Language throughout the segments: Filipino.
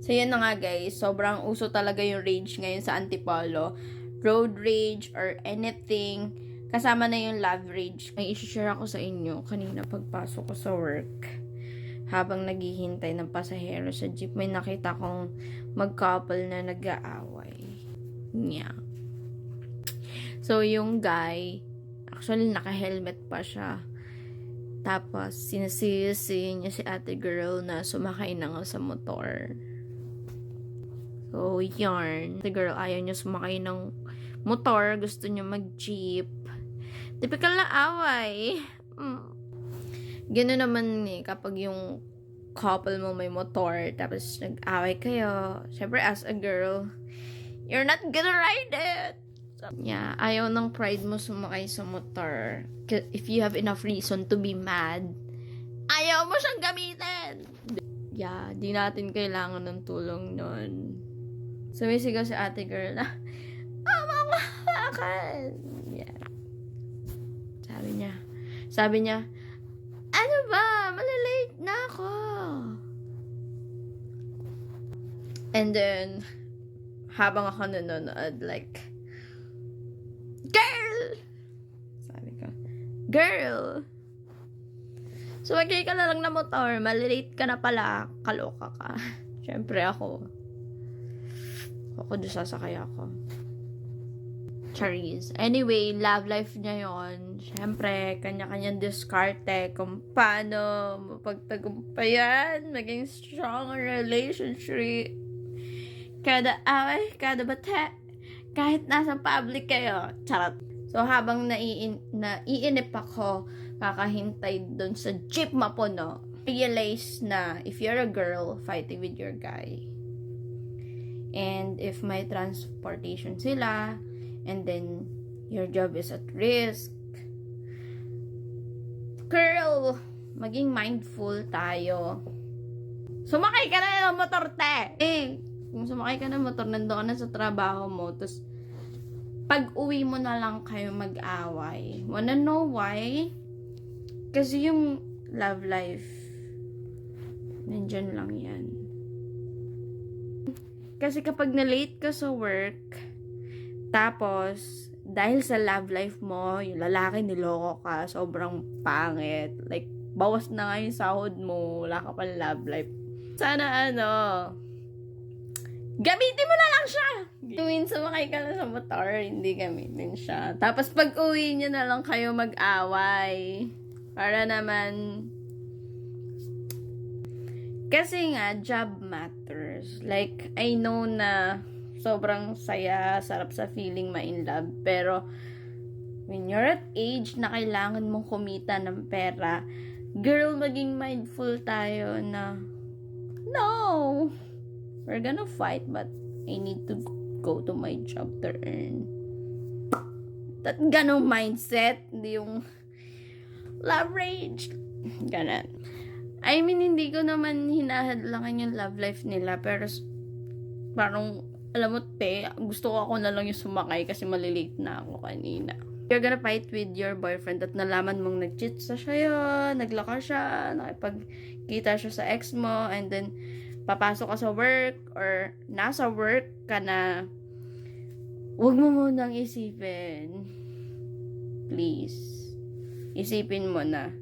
So, yan na nga guys. Sobrang uso talaga yung rage ngayon sa Antipolo. Road rage or anything. Kasama na yung love rage. May isi-share ako sa inyo kanina pagpasok ko sa work. Habang naghihintay ng pasahero sa jeep, may nakita kong mag-couple na nag-aaway. Yeah. So, yung guy, actually, naka-helmet pa siya. Tapos, sinasisi niya si ate girl na sumakay na nga sa motor. So, yarn. Ate girl, ayaw niya sumakay ng motor. Gusto niya mag-jeep. Typical na away. Gano'n naman kapag yung couple mo may motor, tapos nag-away kayo. Siyempre, as a girl, you're not gonna ride it. So, yeah, ayaw ng pride mo sumakay sa motor. If you have enough reason to be mad, ayaw mo siyang gamitin. Yeah, di natin kailangan ng tulong nun. Sumisigaw si ate girl na, mamakan! Yeah. Sabi niya, ano ba? Malalate na ako. And then, habang ako nanonood, like, girl! Sabi ko, girl! Sumakay ka na lang na motor, malalate ka na pala, kaloka ka. Siyempre ako doon sasakay ako. Charis. Anyway, love life niya yon. Siyempre, kanya-kanyang diskarte kung paano mapagtagumpayan, maging strong ang relationship. Kada away, kada bate, kahit nasa public kayo. Charot. So, habang naiinip ako, kakahintay dun sa jeep mapuno, realize na if you're a girl fighting with your guy, and if may transportation sila, and then your job is at risk, girl, maging mindful tayo. Sumakay ka na ng motor, te! Kung sumakay ka ng motor, nandoon ka na sa trabaho mo, tapos pag uwi mo na lang kayo mag-away. Wanna know why? Kasi yung love life, nandyan lang yan. Kasi kapag na-late ka sa work, tapos, dahil sa love life mo, yung lalaki niloko ka, sobrang pangit. Like, bawas na nga yung sahod mo, wala ka pang love life. Sana gamitin mo na lang siya! Tuwin sumakay ka na sa motor, hindi gamitin siya. Tapos pag uwi nyo na lang kayo mag-away. Para naman, kasi nga, job matters. Like, I know na sobrang saya, sarap sa feeling ma-in love. Pero, when you're at age na kailangan mong kumita ng pera, girl, maging mindful tayo na, no! We're gonna fight, but I need to go to my job to earn. That ganong mindset, hindi yung love rage. Ganon. I mean, hindi ko naman hinahadlangan yung love life nila, pero parang, alam mo, gusto ko ako na lang yung sumakay kasi malilate na ako kanina. You're gonna fight with your boyfriend at nalaman mong nag-cheat sa siya, naglaka siya, nakipagkita siya sa ex mo, and then, papasok ka sa work or nasa work ka na, huwag mo munang isipin. Please. Isipin mo na,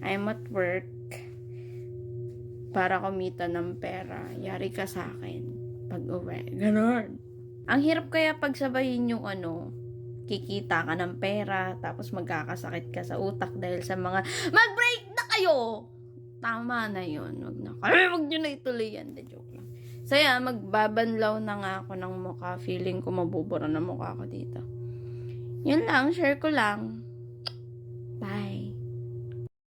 I'm at work para kumita ng pera. Yari ka sa akin pag uwi. Ganon. Ang hirap kaya pagsabayin yung kikita ka ng pera, tapos magkakasakit ka sa utak dahil sa mga, mag-break na kayo! Tama na yun. Wag nyo na ituloy yan. De joke lang. So, yan, magbabanlaw na nga ako ng mukha. Feeling ko mabubura na mukha ko dito. Yun lang. Share ko lang. Bye.